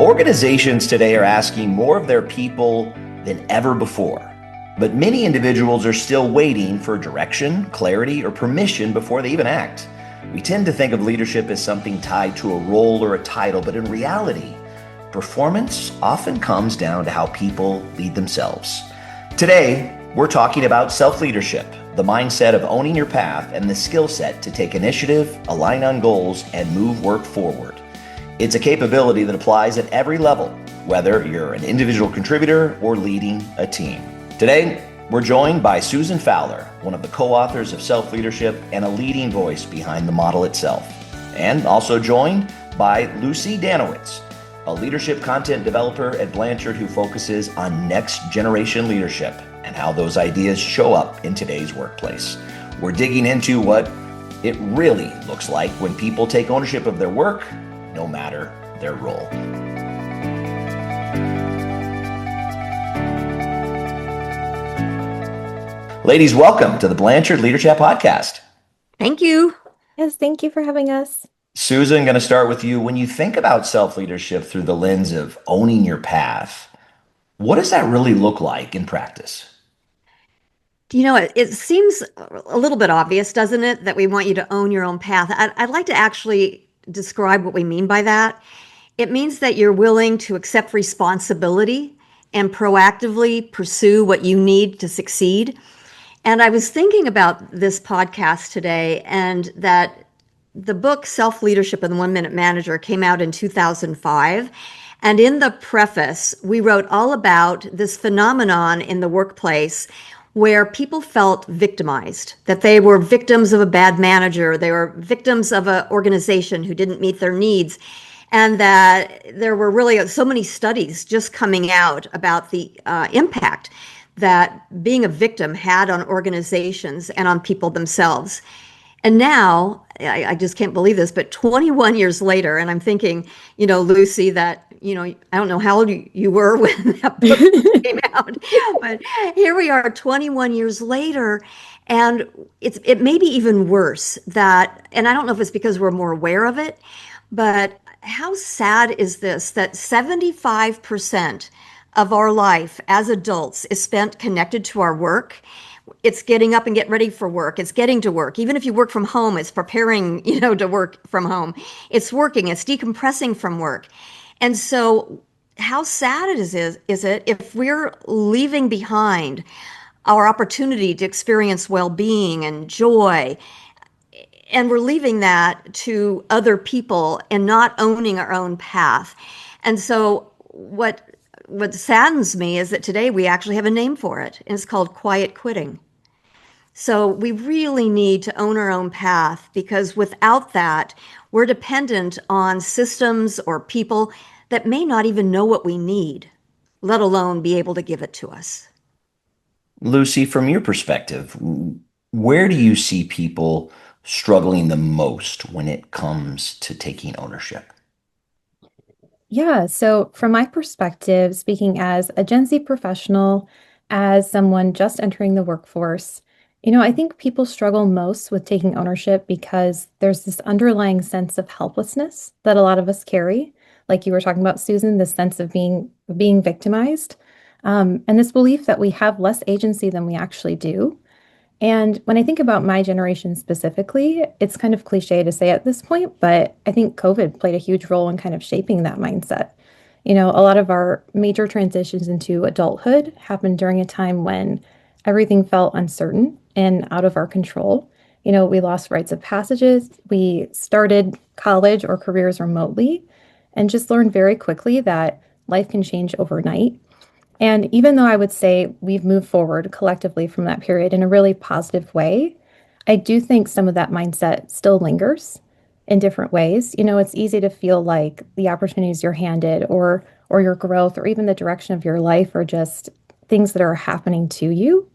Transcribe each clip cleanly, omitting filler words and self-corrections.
Organizations today are asking more of their people than ever before, but many individuals are still waiting for direction, clarity, or permission before they even act. We tend to think of leadership as something tied to a role or a title, but in reality, performance often comes down to how people lead themselves. Today, we're talking about self-leadership, the mindset of owning your path, and the skill set to take initiative, align on goals, and move work forward. It's a capability that applies at every level, whether you're an individual contributor or leading a team. Today, we're joined by Susan Fowler, one of the co-authors of Self-Leadership and a leading voice behind the model itself. And also joined by Lucy Dannewitz, a leadership content developer at Blanchard who focuses on next generation leadership and how those ideas show up in today's workplace. We're digging into what it really looks like when people take ownership of their work, no matter their role. Ladies, welcome to the Blanchard LeaderChat podcast. Thank you. Yes, thank you for having us. Susan, I'm going to start with you. When you think about self-leadership through the lens of owning your path, what does that really look like in practice? You know, it seems a little bit obvious, doesn't it, that we want you to own your own path. I'd like to actually describe what we mean by that. It means that you're willing to accept responsibility and proactively pursue what you need to succeed. And I was thinking about this podcast today, and that the book Self-Leadership and the 1 Minute Manager came out in 2005. And in the preface, we wrote all about this phenomenon in the workplace where people felt victimized, that they were victims of a bad manager, they were victims of an organization who didn't meet their needs, and that there were really so many studies just coming out about the impact that being a victim had on organizations and on people themselves. And now, I just can't believe this, but 21 years later, and I'm thinking, Lucy, that, I don't know how old you were when that book came out, but here we are 21 years later, and it may be even worse that, and I don't know if it's because we're more aware of it, but how sad is this, that 75% of our life as adults is spent connected to our work. It's getting up and get ready for work. It's getting to work. Even if you work from home, it's preparing, to work from home. It's working. It's decompressing from work. And so how sad is it if we're leaving behind our opportunity to experience well-being and joy, and we're leaving that to other people and not owning our own path. And so what saddens me is that today we actually have a name for it, and it's called quiet quitting. So we really need to own our own path, because without that, we're dependent on systems or people that may not even know what we need, let alone be able to give it to us. Lucy, from your perspective, where do you see people struggling the most when it comes to taking ownership? Yeah, so from my perspective, speaking as a Gen Z professional, as someone just entering the workforce, I think people struggle most with taking ownership because there's this underlying sense of helplessness that a lot of us carry. Like you were talking about, Susan, this sense of being victimized, and this belief that we have less agency than we actually do. And when I think about my generation specifically, it's kind of cliche to say at this point, but I think COVID played a huge role in kind of shaping that mindset. A lot of our major transitions into adulthood happened during a time when everything felt uncertain and out of our control. We lost rites of passages. We started college or careers remotely and just learned very quickly that life can change overnight. And even though I would say we've moved forward collectively from that period in a really positive way, I do think some of that mindset still lingers in different ways. It's easy to feel like the opportunities you're handed or your growth or even the direction of your life are just things that are happening to you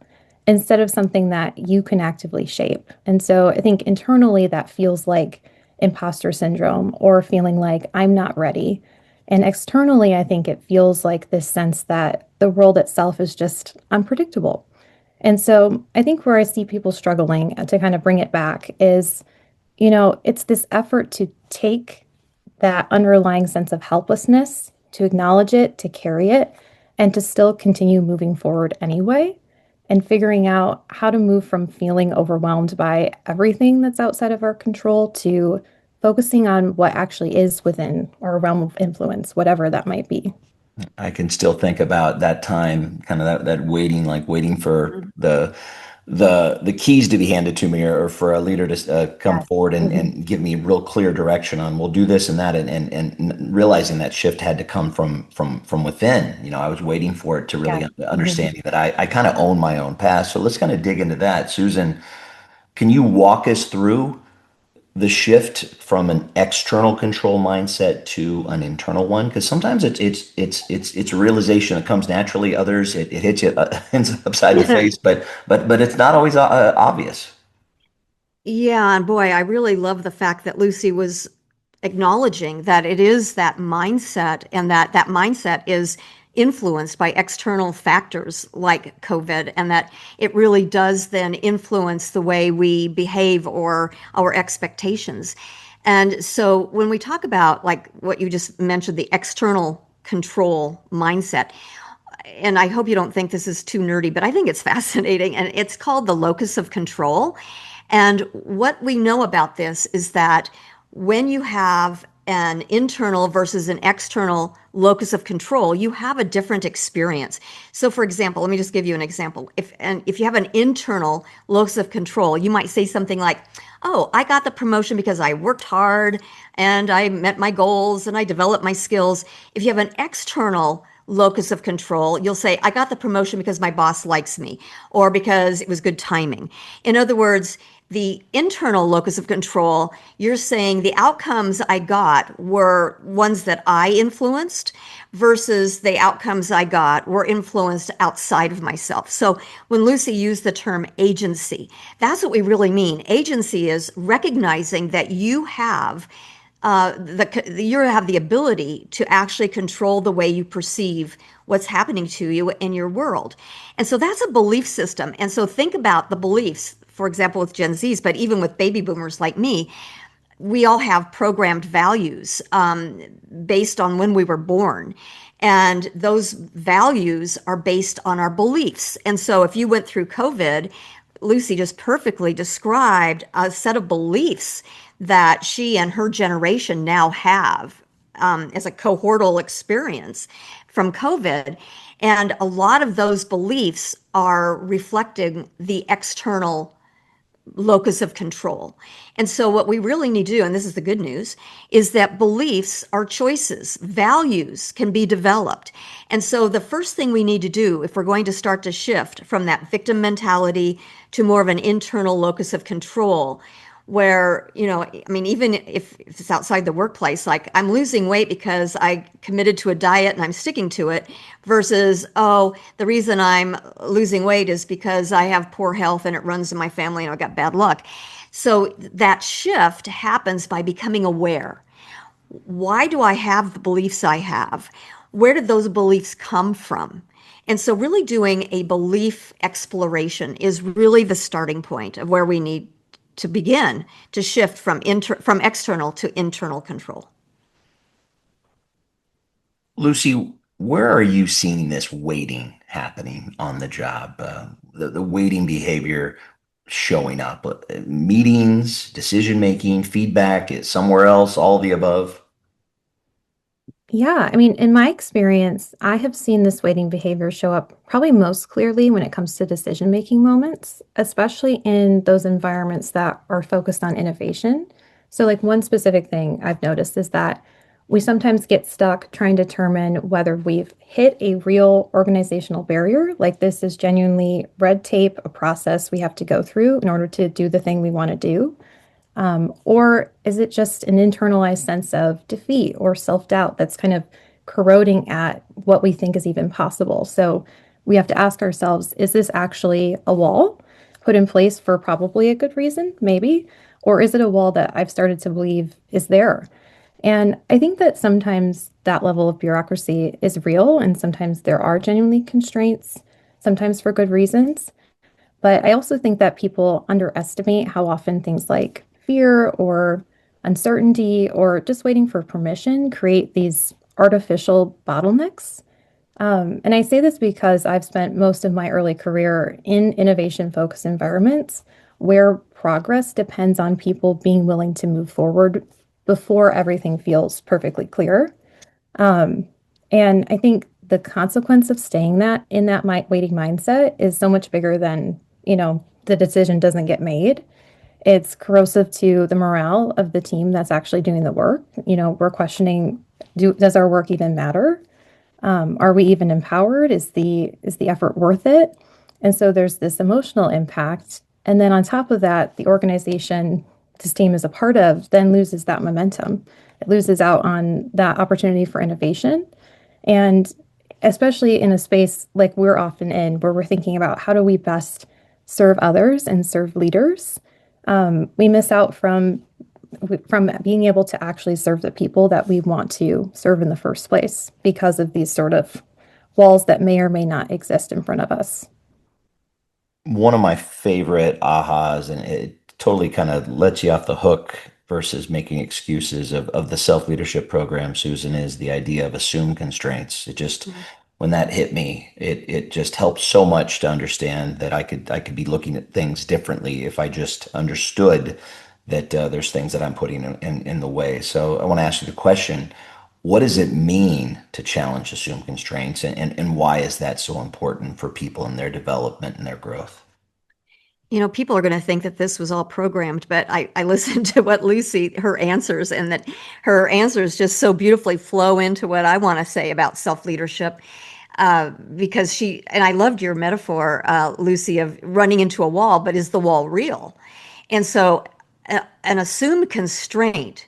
instead of something that you can actively shape. And so I think internally that feels like imposter syndrome or feeling like I'm not ready. And externally, I think it feels like this sense that the world itself is just unpredictable. And so I think where I see people struggling to kind of bring it back is, it's this effort to take that underlying sense of helplessness to acknowledge it, to carry it, and to still continue moving forward anyway, and figuring out how to move from feeling overwhelmed by everything that's outside of our control to focusing on what actually is within our realm of influence, whatever that might be. I can still think about that time, kind of that waiting, like waiting for the keys to be handed to me, or for a leader to come Yes. forward and, Mhm. and give me real clear direction on, we'll do this and that, and realizing that shift had to come from within. I was waiting for it to Yeah. really Mhm. understanding that I kind of own my own path. So let's kind of dig into that. Susan, can you walk us through the shift from an external control mindset to an internal one? Because sometimes it's a realization that comes naturally. Others it hits you upside the face, but it's not always obvious. Yeah, and boy, I really love the fact that Lucy was acknowledging that it is that mindset, and that mindset is influenced by external factors like COVID, and that it really does then influence the way we behave or our expectations. And so when we talk about, like what you just mentioned, the external control mindset, and I hope you don't think this is too nerdy, but I think it's fascinating, and it's called the locus of control. And what we know about this is that when you have an internal versus an external locus of control, you have a different experience. So for example, let me just give you an example. If you have an internal locus of control, you might say something like, "Oh, I got the promotion because I worked hard and I met my goals and I developed my skills." If you have an external locus of control, you'll say, "I got the promotion because my boss likes me," or because it was good timing. In other words, the internal locus of control, you're saying the outcomes I got were ones that I influenced versus the outcomes I got were influenced outside of myself. So when Lucy used the term agency, that's what we really mean. Agency is recognizing that you have you have the ability to actually control the way you perceive what's happening to you in your world. And so that's a belief system. And so think about the beliefs, for example, with Gen Zs, but even with baby boomers like me, we all have programmed values based on when we were born. And those values are based on our beliefs. And so if you went through COVID, Lucy just perfectly described a set of beliefs that she and her generation now have as a cohortal experience from COVID. And a lot of those beliefs are reflecting the external locus of control. And so what we really need to do, and this is the good news, is that beliefs are choices. Values can be developed. And so the first thing we need to do, if we're going to start to shift from that victim mentality to more of an internal locus of control, where, I mean, even if it's outside the workplace, like I'm losing weight because I committed to a diet and I'm sticking to it, versus, oh, the reason I'm losing weight is because I have poor health and it runs in my family and I've got bad luck. So that shift happens by becoming aware. Why do I have the beliefs I have? Where did those beliefs come from? And so really doing a belief exploration is really the starting point of where we need to begin to shift from external to internal control. Lucy, where are you seeing this waiting happening on the job? The waiting behavior showing up? Meetings, decision making, feedback, somewhere else, all the above? Yeah, I mean, in my experience, I have seen this waiting behavior show up probably most clearly when it comes to decision-making moments, especially in those environments that are focused on innovation. So, like one specific thing I've noticed is that we sometimes get stuck trying to determine whether we've hit a real organizational barrier, like this is genuinely red tape, a process we have to go through in order to do the thing we want to do. Or is it just an internalized sense of defeat or self-doubt that's kind of corroding at what we think is even possible? So we have to ask ourselves, is this actually a wall put in place for probably a good reason, maybe? Or is it a wall that I've started to believe is there? And I think that sometimes that level of bureaucracy is real, and sometimes there are genuinely constraints, sometimes for good reasons. But I also think that people underestimate how often things like fear or uncertainty or just waiting for permission create these artificial bottlenecks. And I say this because I've spent most of my early career in innovation-focused environments where progress depends on people being willing to move forward before everything feels perfectly clear. Um, and I think the consequence of staying that in that waiting mindset is so much bigger than, the decision doesn't get made. It's corrosive to the morale of the team that's actually doing the work. We're questioning, does our work even matter? Are we even empowered? Is the effort worth it? And so there's this emotional impact. And then on top of that, the organization this team is a part of then loses that momentum. It loses out on that opportunity for innovation. And especially in a space like we're often in, where we're thinking about how do we best serve others and serve leaders, we miss out from being able to actually serve the people that we want to serve in the first place because of these sort of walls that may or may not exist in front of us. One of my favorite ahas, and it totally kind of lets you off the hook versus making excuses of the self-leadership program, Susan, is the idea of assume constraints. It just, when that hit me, it just helped so much to understand that I could be looking at things differently if I just understood that there's things that I'm putting in the way. So I want to ask you the question, what does it mean to challenge assume constraints, and why is that so important for people in their development and their growth? People are going to think that this was all programmed, but I listened to what her answers, and that her answers just so beautifully flow into what I want to say about self-leadership. Because and I loved your metaphor, Lucy, of running into a wall, but is the wall real? And so an assumed constraint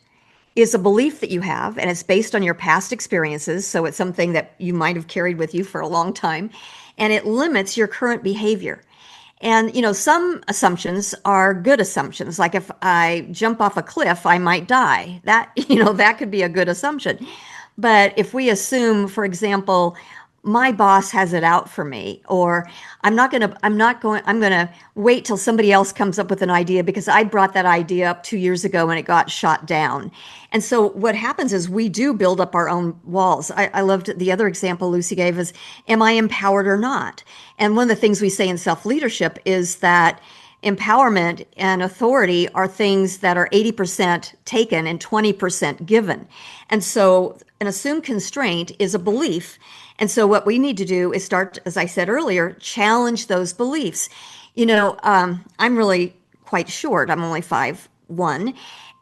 is a belief that you have, and it's based on your past experiences. So it's something that you might have carried with you for a long time, and it limits your current behavior. And, some assumptions are good assumptions. Like if I jump off a cliff, I might die. That, that could be a good assumption. But if we assume, for example, my boss has it out for me, or I'm going to wait till somebody else comes up with an idea because I brought that idea up 2 years ago and it got shot down. And so what happens is we do build up our own walls. I loved the other example Lucy gave is, am I empowered or not? And one of the things we say in self-leadership is that empowerment and authority are things that are 80% taken and 20% given. And so an assumed constraint is a belief. And so what we need to do is start, as I said earlier, challenge those beliefs. I'm really quite short. I'm only 5'1".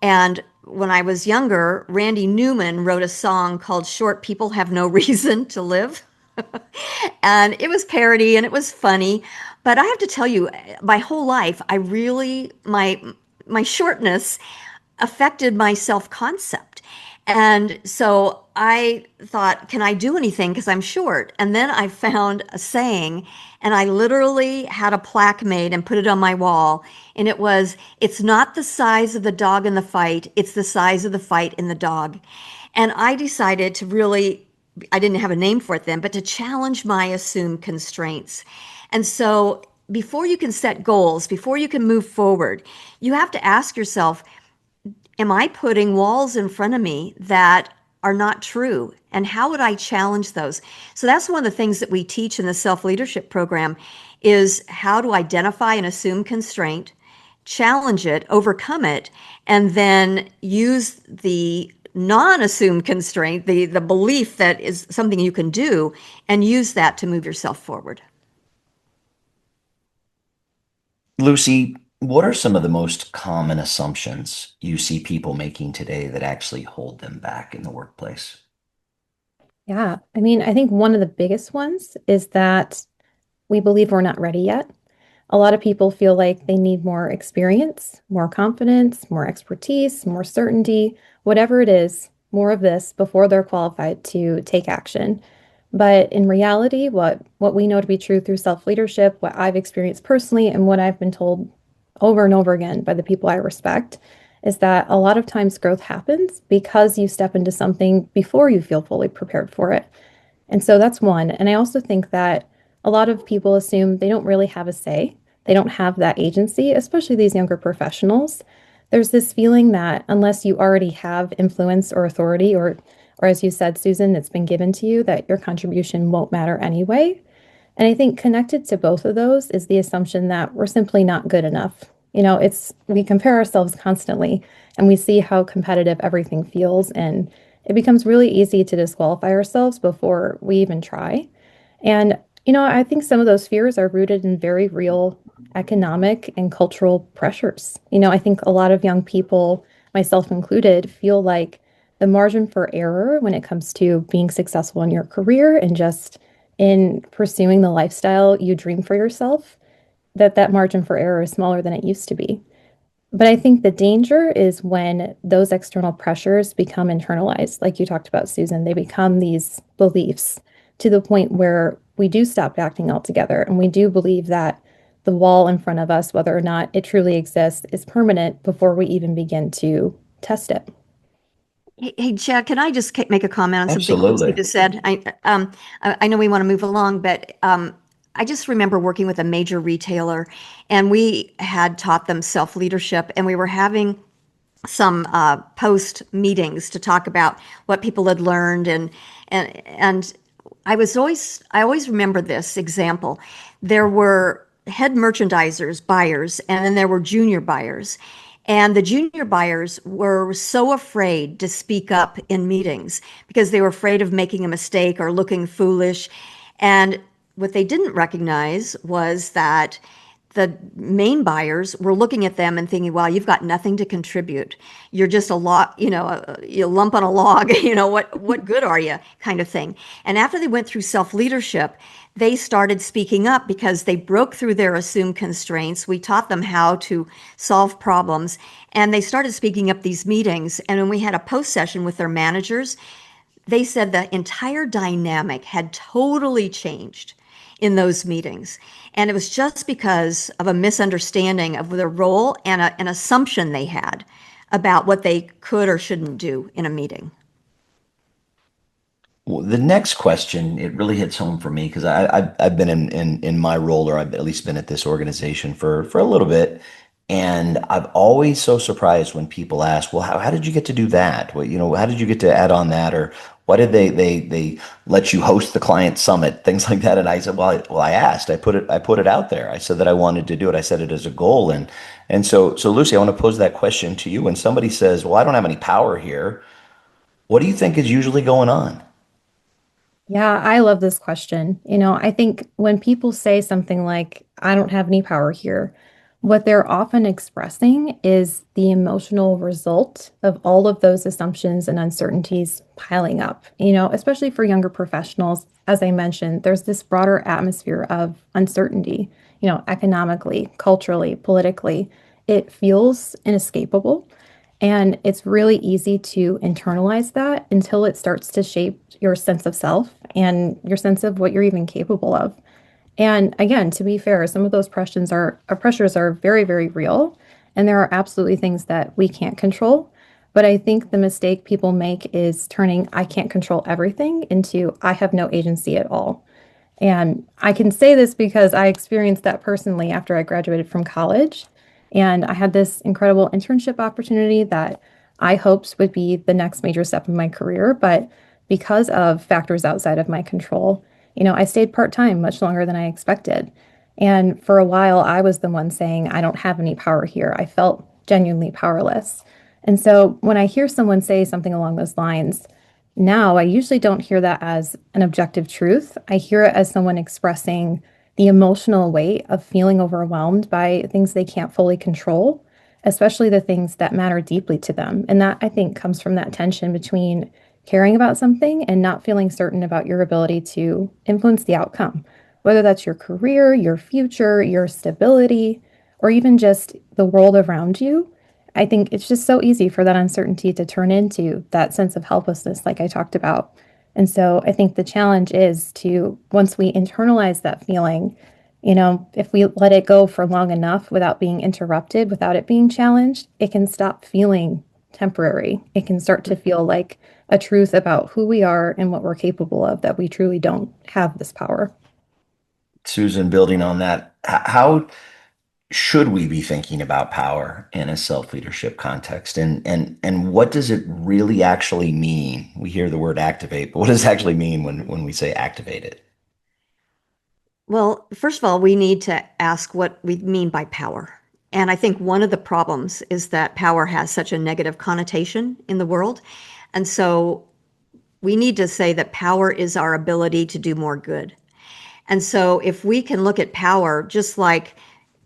And when I was younger, Randy Newman wrote a song called Short People Have No Reason to Live. And it was parody and it was funny. But I have to tell you, my whole life, my shortness affected my self-concept. And so I thought, can I do anything? Because I'm short. And then I found a saying, and I literally had a plaque made and put it on my wall. And it was, it's not the size of the dog in the fight, it's the size of the fight in the dog. And I decided to really, I didn't have a name for it then, but to challenge my assumed constraints. And so before you can set goals, before you can move forward, you have to ask yourself, am I putting walls in front of me that are not true? And how would I challenge those? So that's one of the things that we teach in the self-leadership program is how to identify an assumed constraint, challenge it, overcome it, and then use the non-assumed constraint, the belief that is something you can do, and use that to move yourself forward. Lucy, what are some of the most common assumptions you see people making today that actually hold them back in the workplace? Yeah, I mean, I think one of the biggest ones is that we believe we're not ready yet. A lot of people feel like they need more experience, more confidence, more expertise, more certainty, whatever it is, more of this before they're qualified to take action. But in reality, what we know to be true through self-leadership, what I've experienced personally, and what I've been told over and over again by the people I respect, is that a lot of times growth happens because you step into something before you feel fully prepared for it. And so that's one. And I also think that a lot of people assume they don't really have a say. They don't have that agency, especially these younger professionals. There's this feeling that unless you already have influence or authority or or as you said, Susan, it's been given to you that your contribution won't matter anyway. And I think connected to both of those is the assumption that we're simply not good enough. We compare ourselves constantly and we see how competitive everything feels, and it becomes really easy to disqualify ourselves before we even try. And, I think some of those fears are rooted in very real economic and cultural pressures. I think a lot of young people, myself included, feel like the margin for error when it comes to being successful in your career and just in pursuing the lifestyle you dream for yourself, that margin for error is smaller than it used to be. But I think the danger is when those external pressures become internalized, like you talked about, Susan. They become these beliefs to the point where we do stop acting altogether, and we do believe that the wall in front of us, whether or not it truly exists, is permanent before we even begin to test it. Hey, Chad, can I just make a comment on something Lucy Absolutely. just said? I know we want to move along, but I just remember working with a major retailer, and we had taught them self-leadership, and we were having some post meetings to talk about what people had learned, and I always remember this example. There were head merchandisers, buyers, and then there were junior buyers. And the junior buyers were so afraid to speak up in meetings because they were afraid of making a mistake or looking foolish. And what they didn't recognize was that the main buyers were looking at them and thinking, "Well, you've got nothing to contribute. You're just a lot, you lump on a log. What good are you?" kind of thing. And after they went through self-leadership, they started speaking up because they broke through their assumed constraints. We taught them how to solve problems, and they started speaking up these meetings. And when we had a post session with their managers, they said the entire dynamic had totally changed in those meetings. And it was just because of a misunderstanding of their role and an assumption they had about what they could or shouldn't do in a meeting. Well, the next question, it really hits home for me because I've been in my role, or I've at least been at this organization for a little bit. And I've always so surprised when people ask, well, how did you get to do that? Well, how did you get to add on that? Or why did they let you host the client summit? Things like that. And I said, I asked, I put it out there. I said that I wanted to do it. I set it as a goal. And so Lucy, I want to pose that question to you. When somebody says, well, I don't have any power here, what do you think is usually going on? Yeah, I love this question. I think when people say something like, I don't have any power here, what they're often expressing is the emotional result of all of those assumptions and uncertainties piling up, especially for younger professionals. As I mentioned, there's this broader atmosphere of uncertainty, economically, culturally, politically. It feels inescapable. And it's really easy to internalize that until it starts to shape your sense of self and your sense of what you're even capable of. And again, to be fair, some of those pressures are very, very real. And there are absolutely things that we can't control. But I think the mistake people make is turning "I can't control everything" into "I have no agency at all." And I can say this because I experienced that personally after I graduated from college. And I had this incredible internship opportunity that I hoped would be the next major step in my career. But because of factors outside of my control, I stayed part-time much longer than I expected. And for a while, I was the one saying, I don't have any power here. I felt genuinely powerless. And so when I hear someone say something along those lines, now, I usually don't hear that as an objective truth. I hear it as someone expressing the emotional weight of feeling overwhelmed by things they can't fully control, especially the things that matter deeply to them. And that, I think, comes from that tension between caring about something and not feeling certain about your ability to influence the outcome, whether that's your career, your future, your stability, or even just the world around you. I think it's just so easy for that uncertainty to turn into that sense of helplessness, like I talked about. And so I think the challenge is to, once we internalize that feeling, if we let it go for long enough without being interrupted, without it being challenged, it can stop feeling temporary. It can start to feel like a truth about who we are and what we're capable of, that we truly don't have this power. Susan, building on that, how should we be thinking about power in a self-leadership context? And what does it really actually mean? We hear the word activate, but what does it actually mean when we say activate it? Well, first of all, we need to ask what we mean by power. And I think one of the problems is that power has such a negative connotation in the world. And so we need to say that power is our ability to do more good. And so if we can look at power just like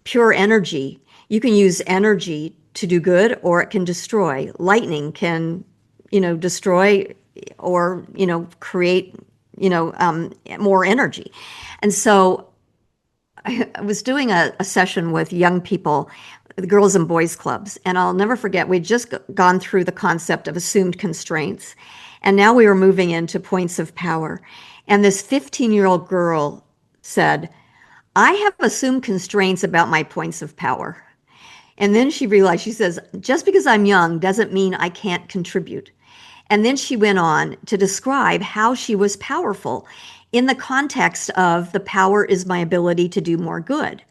pure energy, you can use energy to do good or it can destroy. Lightning can, destroy or, create, more energy. And so I was doing a session with young people, the girls and boys clubs, and I'll never forget, we'd just gone through the concept of assumed constraints. And now we were moving into points of power. And this 15-year-old girl said, I have assumed constraints about my points of power. And then she realized, she says, just because I'm young doesn't mean I can't contribute. And then she went on to describe how she was powerful in the context of the power is my ability to do more good.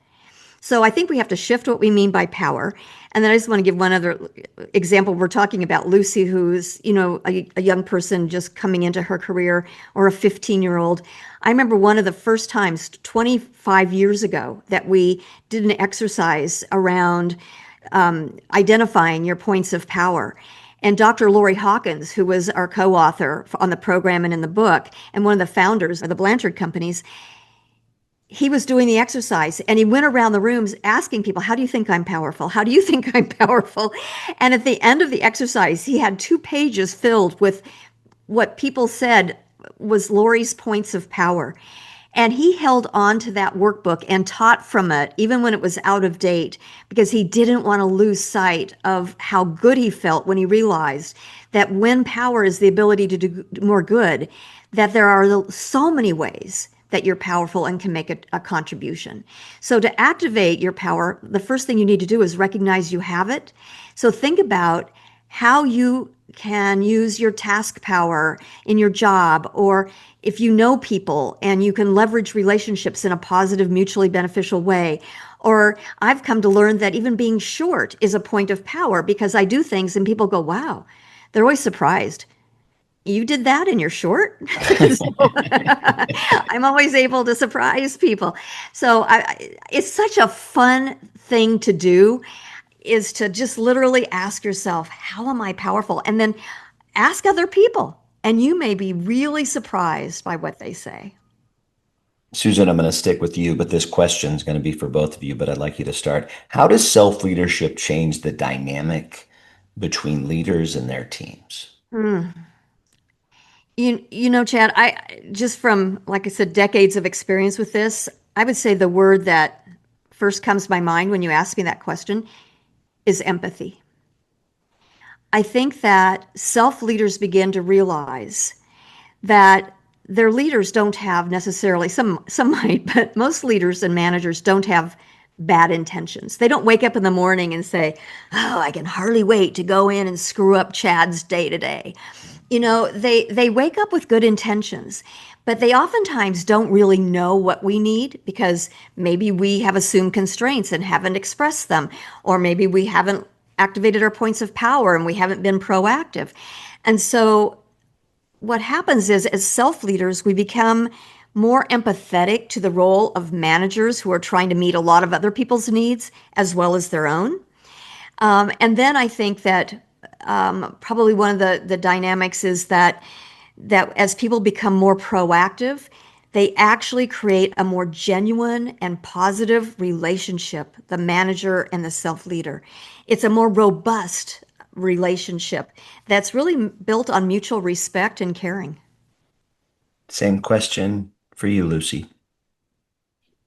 So I think we have to shift what we mean by power. And then I just want to give one other example. We're talking about Lucy, who's, a young person just coming into her career, or a 15-year-old. I remember one of the first times 25 years ago that we did an exercise around identifying your points of power. And Dr. Lori Hawkins, who was our co-author on the program and in the book, and one of the founders of the Blanchard companies, he was doing the exercise and he went around the rooms asking people, how do you think I'm powerful? How do you think I'm powerful? And at the end of the exercise, he had 2 pages filled with what people said was Lori's points of power. And he held on to that workbook and taught from it, even when it was out of date, because he didn't want to lose sight of how good he felt when he realized that when power is the ability to do more good, that there are so many ways that you're powerful and can make a contribution. So to activate your power, the first thing you need to do is recognize you have it. So think about how you can use your task power in your job, or if you know people and you can leverage relationships in a positive, mutually beneficial way. Or I've come to learn that even being short is a point of power, because I do things and people go, wow, they're always surprised. You did that and you're short? So, I'm always able to surprise people. So it's such a fun thing to do, is to just literally ask yourself, how am I powerful? And then ask other people. And you may be really surprised by what they say. Susan, I'm going to stick with you, but this question is going to be for both of you, but I'd like you to start. How does self-leadership change the dynamic between leaders and their teams? Chad, I just from, like I said, decades of experience with this, I would say the word that first comes to my mind when you ask me that question is empathy. I think that self-leaders begin to realize that their leaders don't have necessarily, some might, but most leaders and managers don't have bad intentions. They don't wake up in the morning and say, oh, I can hardly wait to go in and screw up Chad's day to day. They wake up with good intentions, but they oftentimes don't really know what we need, because maybe we have assumed constraints and haven't expressed them, or maybe we haven't activated our points of power and we haven't been proactive. And so what happens is, as self-leaders, we become more empathetic to the role of managers who are trying to meet a lot of other people's needs as well as their own. And then I think that probably one of the dynamics is that as people become more proactive, they actually create a more genuine and positive relationship, the manager and the self-leader. It's a more robust relationship that's really built on mutual respect and caring. Same question for you, Lucy.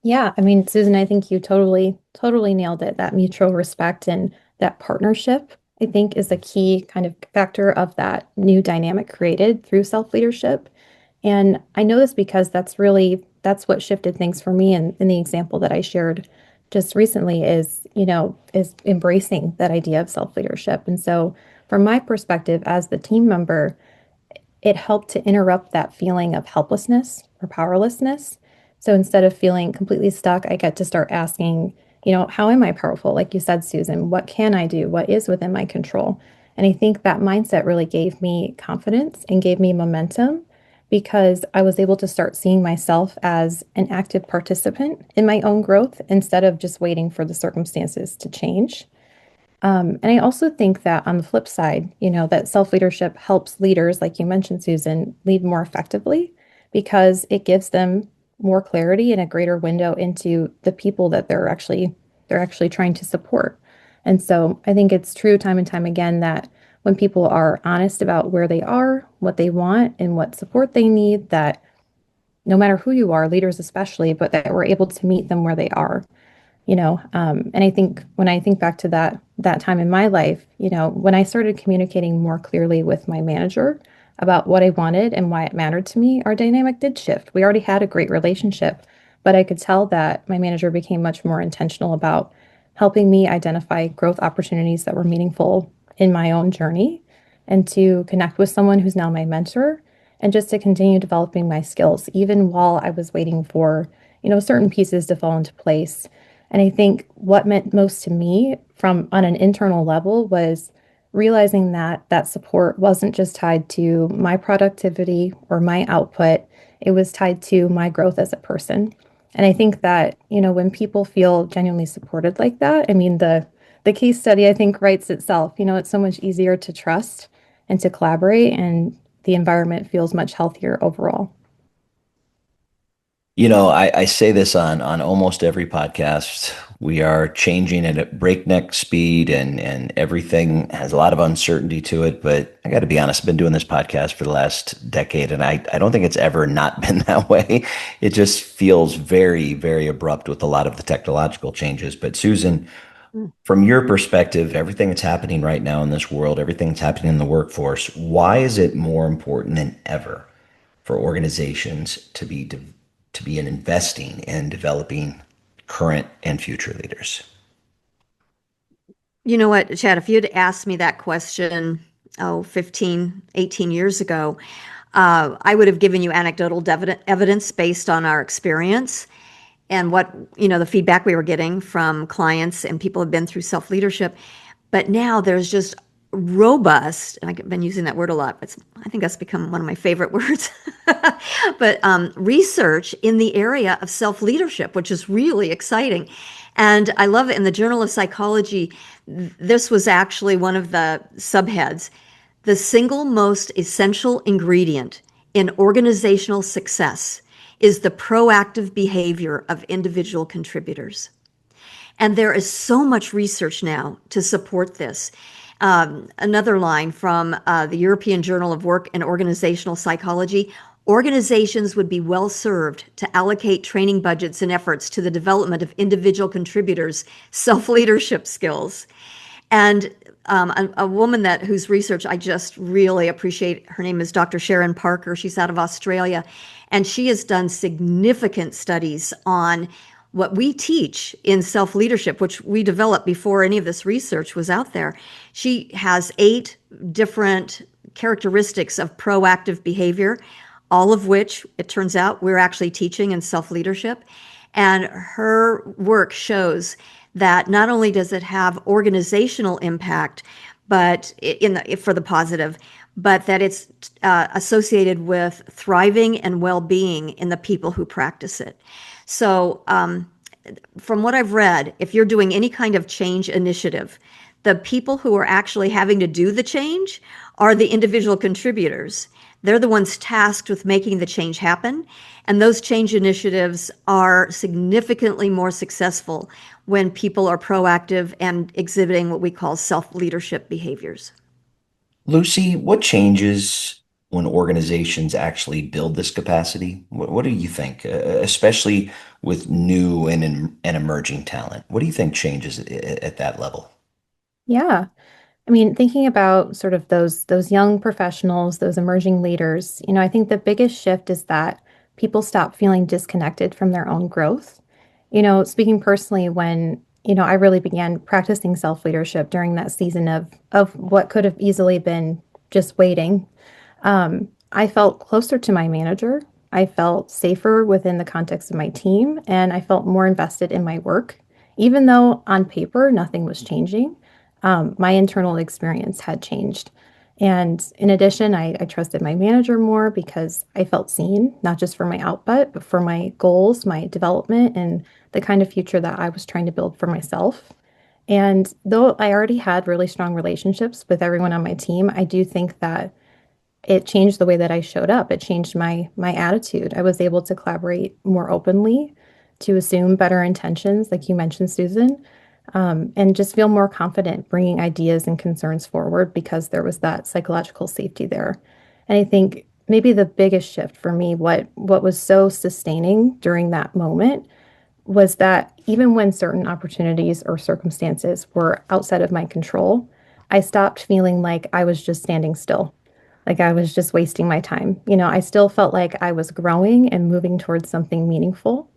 Yeah, I mean, Susan, I think you totally nailed it. That mutual respect and that partnership, I think, is a key kind of factor of that new dynamic created through self-leadership. And I know this because that's what shifted things for me in the example that I shared just recently is embracing that idea of self-leadership. And so from my perspective as the team member, it helped to interrupt that feeling of helplessness or powerlessness. So instead of feeling completely stuck, I get to start asking, How am I powerful? Like you said, Susan, what can I do? What is within my control? And I think that mindset really gave me confidence and gave me momentum because I was able to start seeing myself as an active participant in my own growth instead of just waiting for the circumstances to change. And I also think that on the flip side, that self-leadership helps leaders, like you mentioned, Susan, lead more effectively because it gives them more clarity and a greater window into the people that they're actually trying to support. And so I think it's true time and time again that when people are honest about where they are, what they want, and what support they need, that no matter who you are, leaders especially, but that we're able to meet them where they are. And I think when I think back to that time in my life, when I started communicating more clearly with my manager about what I wanted and why it mattered to me, our dynamic did shift. We already had a great relationship, but I could tell that my manager became much more intentional about helping me identify growth opportunities that were meaningful in my own journey and to connect with someone who's now my mentor and just to continue developing my skills, even while I was waiting for, certain pieces to fall into place. And I think what meant most to me from on an internal level was realizing that that support wasn't just tied to my productivity or my output, it was tied to my growth as a person. And I think that, when people feel genuinely supported like that, I mean, the case study I think writes itself. It's so much easier to trust and to collaborate, and the environment feels much healthier overall. I say this on almost every podcast. We are changing at a breakneck speed and everything has a lot of uncertainty to it. But I got to be honest, I've been doing this podcast for the last decade and I don't think it's ever not been that way. It just feels very, very abrupt with a lot of the technological changes. But Susan, Mm. from your perspective, everything that's happening right now in this world, everything that's happening in the workforce, why is it more important than ever for organizations to be in investing and developing current and future leaders? You know what, Chad, if you'd asked me that question, 15, 18 years ago, I would have given you anecdotal evidence based on our experience and what, the feedback we were getting from clients and people who've been through self-leadership. But now there's just robust, and I've been using that word a lot, but I think that's become one of my favorite words, but research in the area of self-leadership, which is really exciting. And I love it. In the Journal of Psychology, this was actually one of the subheads. The single most essential ingredient in organizational success is the proactive behavior of individual contributors. And there is so much research now to support this. Another line from the European Journal of Work and Organizational Psychology: organizations would be well served to allocate training budgets and efforts to the development of individual contributors' self-leadership skills. And a woman whose research I just really appreciate, her name is Dr. Sharon Parker. She's out of Australia, and she has done significant studies on what we teach in self-leadership, which we developed before any of this research was out there. She has 8 different characteristics of proactive behavior, all of which, it turns out, we're actually teaching in self-leadership. And her work shows that not only does it have organizational impact, but for the positive, but that it's associated with thriving and well-being in the people who practice it. So from what I've read, if you're doing any kind of change initiative, the people who are actually having to do the change are the individual contributors. They're the ones tasked with making the change happen. And those change initiatives are significantly more successful when people are proactive and exhibiting what we call self-leadership behaviors. Lucy, what changes when organizations actually build this capacity? What do you think, especially with new and emerging talent? What do you think changes at that level? Yeah. I mean, thinking about sort of those young professionals, those emerging leaders, I think the biggest shift is that people stop feeling disconnected from their own growth. Speaking personally, when I really began practicing self-leadership during that season of what could have easily been just waiting, I felt closer to my manager. I felt safer within the context of my team, and I felt more invested in my work Even though on paper nothing was changing, my internal experience had changed. And in addition, I trusted my manager more because I felt seen, not just for my output, but for my goals, my development, and the kind of future that I was trying to build for myself. And though I already had really strong relationships with everyone on my team, I do think that it changed the way that I showed up. It changed my attitude. I was able to collaborate more openly, to assume better intentions, like you mentioned, Susan, and just feel more confident bringing ideas and concerns forward because there was that psychological safety there. And I think maybe the biggest shift for me, what was so sustaining during that moment, was that even when certain opportunities or circumstances were outside of my control, I stopped feeling like I was just standing still, like I was just wasting my time. I still felt like I was growing and moving towards something meaningful.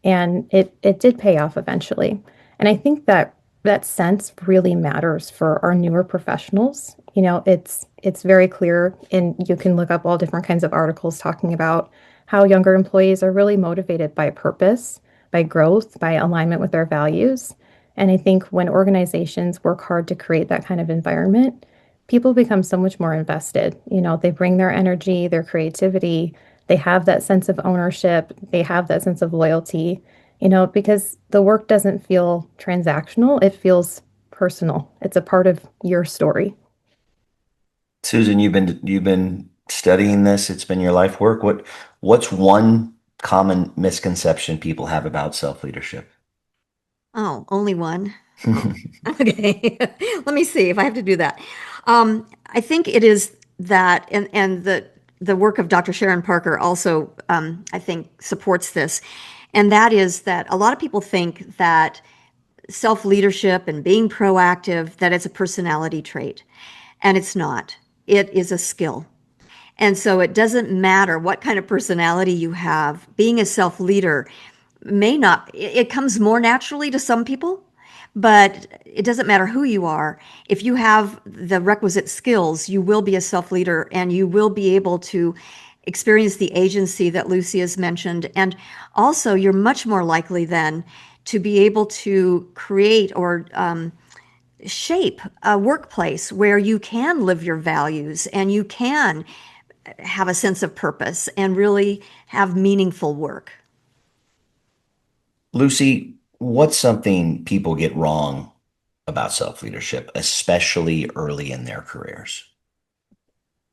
And it did pay off eventually. And I think that that sense really matters for our newer professionals. It's very clear, and you can look up all different kinds of articles talking about how younger employees are really motivated by purpose, by growth, by alignment with their values. And I think when organizations work hard to create that kind of environment, people become so much more invested. They bring their energy, their creativity, they have that sense of ownership, they have that sense of loyalty, because the work doesn't feel transactional, it feels personal. It's a part of your story. Susan, you've been studying this. It's been your life work. What's one common misconception people have about self-leadership? Oh, only one. Oh, okay. Let me see if I have to do that. I think it is that, and the work of Dr. Sharon Parker also, I think, supports this. And that is that a lot of people think that self-leadership and being proactive, that it's a personality trait. And it's not. It is a skill. And so it doesn't matter what kind of personality you have, being a self-leader may not, it comes more naturally to some people, but it doesn't matter who you are. If you have the requisite skills, you will be a self-leader and you will be able to experience the agency that Lucy has mentioned. And also, you're much more likely then to be able to create or shape a workplace where you can live your values and you can have a sense of purpose and really have meaningful work. Lucy, what's something people get wrong about self-leadership, especially early in their careers?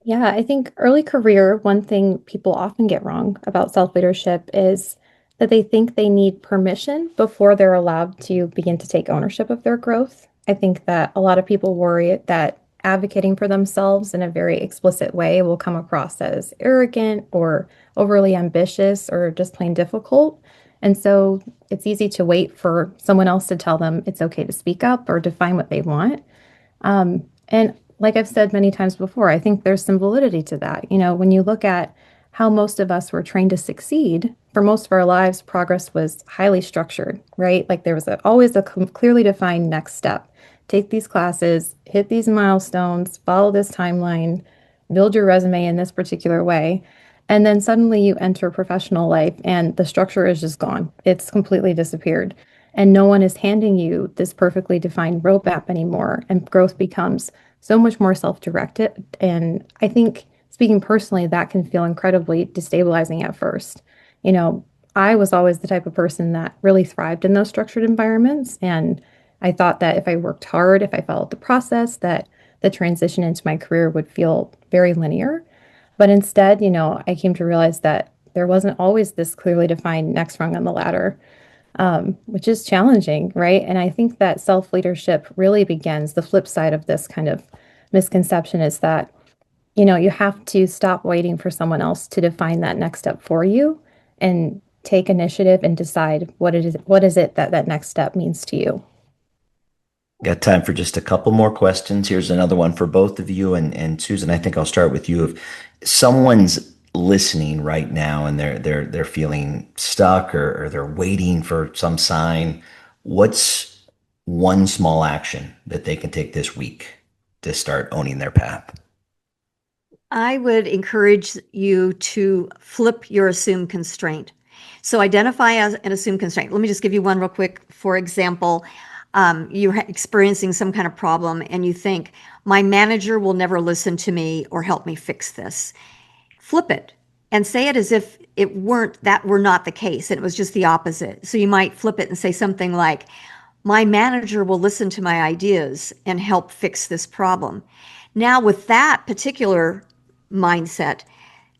Yeah, I think early career, one thing people often get wrong about self-leadership is that they think they need permission before they're allowed to begin to take ownership of their growth. I think that a lot of people worry that advocating for themselves in a very explicit way will come across as arrogant or overly ambitious or just plain difficult. And so it's easy to wait for someone else to tell them it's okay to speak up or define what they want. And like I've said many times before, I think there's some validity to that. When you look at how most of us were trained to succeed, for most of our lives, progress was highly structured, right? Like there was always a clearly defined next step. Take these classes, hit these milestones, follow this timeline, build your resume in this particular way. And then suddenly you enter professional life and the structure is just gone. It's completely disappeared. And no one is handing you this perfectly defined roadmap anymore. And growth becomes so much more self-directed. And I think, speaking personally, that can feel incredibly destabilizing at first. You know, I was always the type of person that really thrived in those structured environments. And I thought that if I worked hard, if I followed the process, that the transition into my career would feel very linear. But instead, I came to realize that there wasn't always this clearly defined next rung on the ladder, which is challenging, right? And I think that self-leadership really begins, the flip side of this kind of misconception is that, you have to stop waiting for someone else to define that next step for you and take initiative and decide what is it that that next step means to you. Got time for just a couple more questions. Here's another one for both of you. And Susan, I think I'll start with you. If someone's listening right now and they're feeling stuck or they're waiting for some sign, what's one small action that they can take this week to start owning their path? I would encourage you to flip your assumed constraint. So identify as an assumed constraint. Let me just give you one real quick. For example, you're experiencing some kind of problem and you think, my manager will never listen to me or help me fix this. Flip it and say it as if that were not the case and it was just the opposite. So you might flip it and say something like, my manager will listen to my ideas and help fix this problem. Now, with that particular mindset,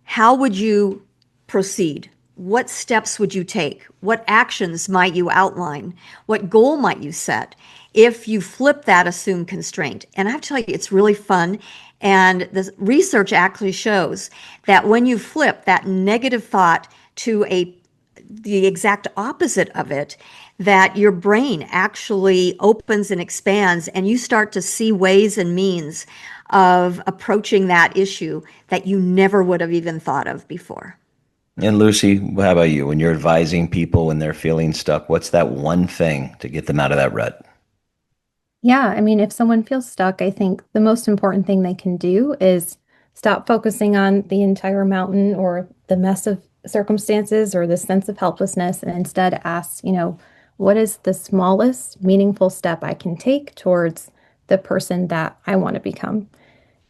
how would you proceed? What steps would you take? What actions might you outline? What goal might you set if you flip that assumed constraint? And I have to tell you, it's really fun. And the research actually shows that when you flip that negative thought to the exact opposite of it, that your brain actually opens and expands and you start to see ways and means of approaching that issue that you never would have even thought of before. And Lucy, how about you? When you're advising people when they're feeling stuck, what's that one thing to get them out of that rut? Yeah, I mean, if someone feels stuck, I think the most important thing they can do is stop focusing on the entire mountain or the mess of circumstances or the sense of helplessness and instead ask, what is the smallest meaningful step I can take towards the person that I want to become?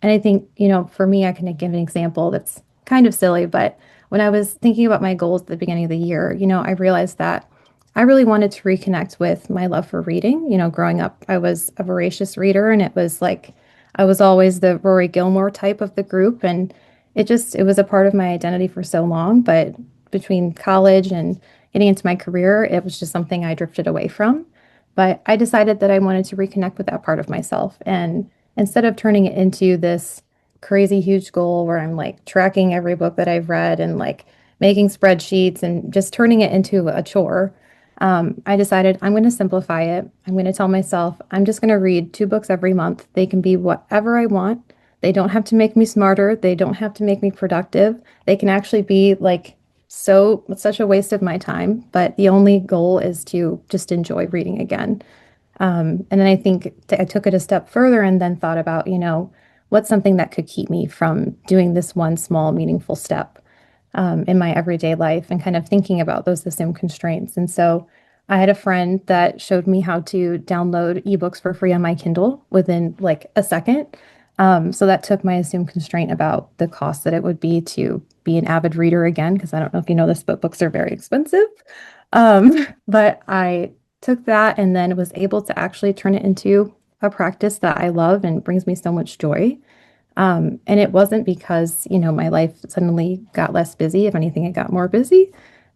And I think, for me, I can give an example that's kind of silly, but when I was thinking about my goals at the beginning of the year, I realized that I really wanted to reconnect with my love for reading. Growing up, I was a voracious reader, and it was like I was always the Rory Gilmore type of the group. And it was a part of my identity for so long. But between college and getting into my career, it was just something I drifted away from. But I decided that I wanted to reconnect with that part of myself. And instead of turning it into this crazy huge goal where I'm like tracking every book that I've read and like making spreadsheets and just turning it into a chore, I decided I'm going to simplify it. I'm going to tell myself I'm just going to read 2 books every month. They can be whatever I want. They don't have to make me smarter. They don't have to make me productive. They can actually be like such a waste of my time. But the only goal is to just enjoy reading again. And then I think I took it a step further and then thought about, what's something that could keep me from doing this one small, meaningful step in my everyday life and kind of thinking about those assumed constraints. And so I had a friend that showed me how to download ebooks for free on my Kindle within like a second. So that took my assumed constraint about the cost that it would be to be an avid reader again, because I don't know if you know this, but books are very expensive. But I took that and then was able to actually turn it into a practice that I love and brings me so much joy. And it wasn't because, my life suddenly got less busy. If anything, it got more busy.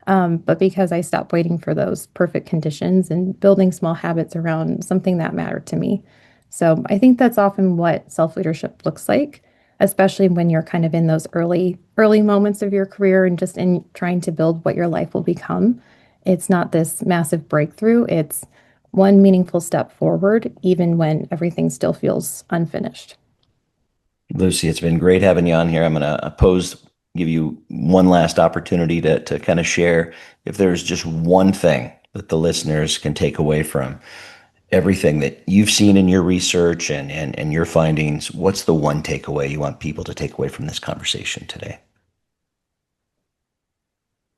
But because I stopped waiting for those perfect conditions and building small habits around something that mattered to me. So I think that's often what self-leadership looks like, especially when you're kind of in those early moments of your career and just in trying to build what your life will become. It's not this massive breakthrough. It's one meaningful step forward, even when everything still feels unfinished. Lucy, it's been great having you on here. I'm going to give you one last opportunity to kind of share if there's just one thing that the listeners can take away from everything that you've seen in your research and your findings. What's the one takeaway you want people to take away from this conversation today?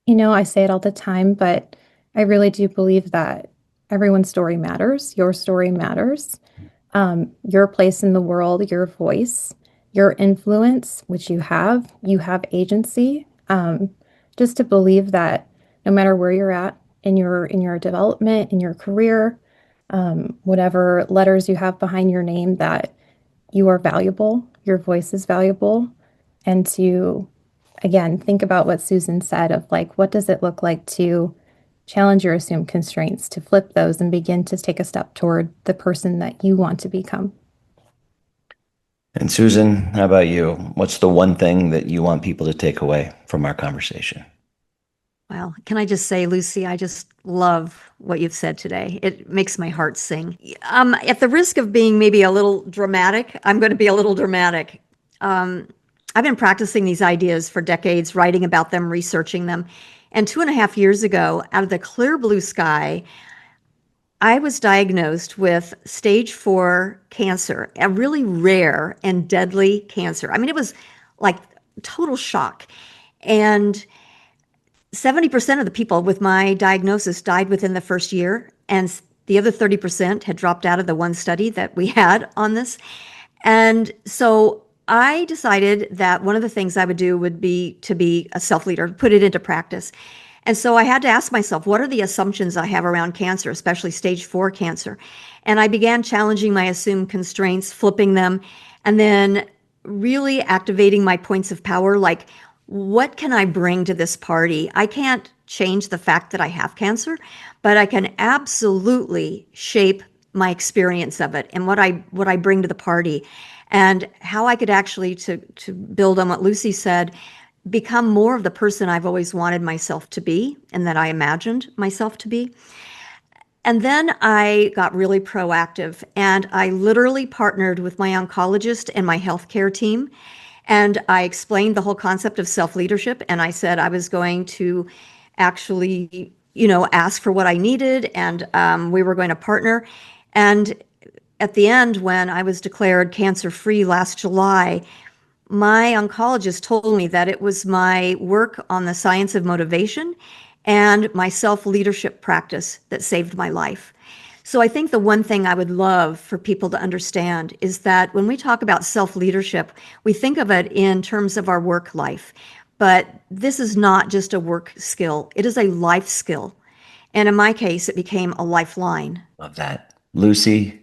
I say it all the time, but I really do believe that everyone's story matters. Your story matters. Your place in the world, your voice, your influence, which you have agency. Just to believe that no matter where you're at in your development, in your career, whatever letters you have behind your name, that you are valuable, your voice is valuable, and to, again, think about what Susan said of like, what does it look like to challenge your assumed constraints, to flip those and begin to take a step toward the person that you want to become. And Susan, how about you? What's the one thing that you want people to take away from our conversation? Well, can I just say, Lucy, I just love what you've said today. It makes my heart sing. At the risk of being maybe a little dramatic, I'm going to be a little dramatic. I've been practicing these ideas for decades, writing about them, researching them. And 2.5 years ago, out of the clear blue sky, I was diagnosed with stage 4 cancer, a really rare and deadly cancer. I mean, it was like total shock. And 70% of the people with my diagnosis died within the first year, and the other 30% had dropped out of the one study that we had on this. And so I decided that one of the things I would do would be to be a self-leader, put it into practice. And so I had to ask myself, what are the assumptions I have around cancer, especially stage 4 cancer? And I began challenging my assumed constraints, flipping them, and then really activating my points of power, like, what can I bring to this party? I can't change the fact that I have cancer, but I can absolutely shape my experience of it and what I bring to the party, and how I could actually, to build on what Lucy said, become more of the person I've always wanted myself to be and that I imagined myself to be. And then I got really proactive, and I literally partnered with my oncologist and my healthcare team. And I explained the whole concept of self-leadership. And I said I was going to actually, ask for what I needed, and we were going to partner. And at the end, when I was declared cancer-free last July, my oncologist told me that it was my work on the science of motivation and my self-leadership practice that saved my life. So I think the one thing I would love for people to understand is that when we talk about self-leadership, we think of it in terms of our work life. But this is not just a work skill, it is a life skill. And in my case, it became a lifeline. Love that. Lucy,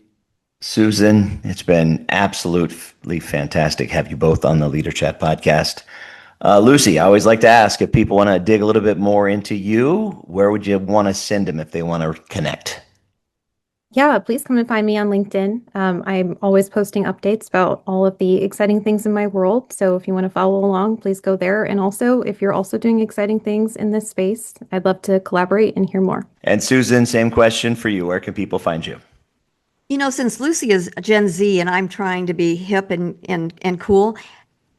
Susan, it's been absolutely fantastic to have you both on the LeaderChat podcast. Lucy, I always like to ask, if people want to dig a little bit more into you, where would you want to send them if they want to connect? Yeah, please come and find me on LinkedIn. I'm always posting updates about all of the exciting things in my world. So if you want to follow along, please go there. And also, if you're also doing exciting things in this space, I'd love to collaborate and hear more. And Susan, same question for you. Where can people find you? Since Lucy is Gen Z and I'm trying to be hip and cool,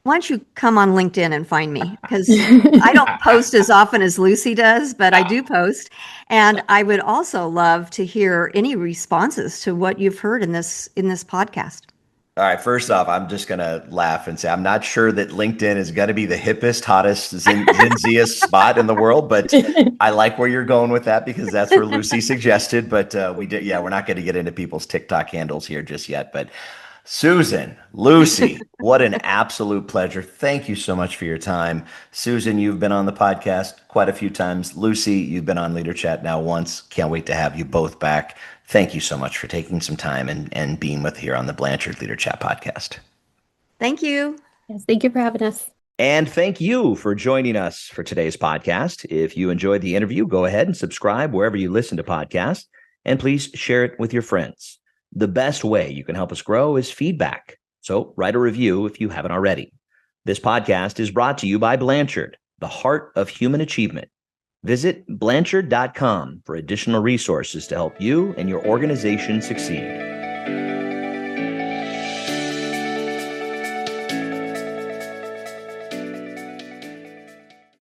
why don't you come on LinkedIn and find me? Because I don't post as often as Lucy does, but I do post. And I would also love to hear any responses to what you've heard in this podcast. All right. First off, I'm just going to laugh and say I'm not sure that LinkedIn is going to be the hippest, hottest, Gen Z-est spot in the world, but I like where you're going with that because that's where Lucy suggested. But we're not going to get into people's TikTok handles here just yet. But Susan, Lucy, what an absolute pleasure. Thank you so much for your time. Susan, you've been on the podcast quite a few times. Lucy, you've been on LeaderChat now once. Can't wait to have you both back. Thank you so much for taking some time and being with here on the Blanchard LeaderChat podcast. Thank you. Yes, thank you for having us. And thank you for joining us for today's podcast. If you enjoyed the interview, go ahead and subscribe wherever you listen to podcasts, and please share it with your friends. The best way you can help us grow is feedback. So write a review if you haven't already. This podcast is brought to you by Blanchard, the heart of human achievement. Visit Blanchard.com for additional resources to help you and your organization succeed.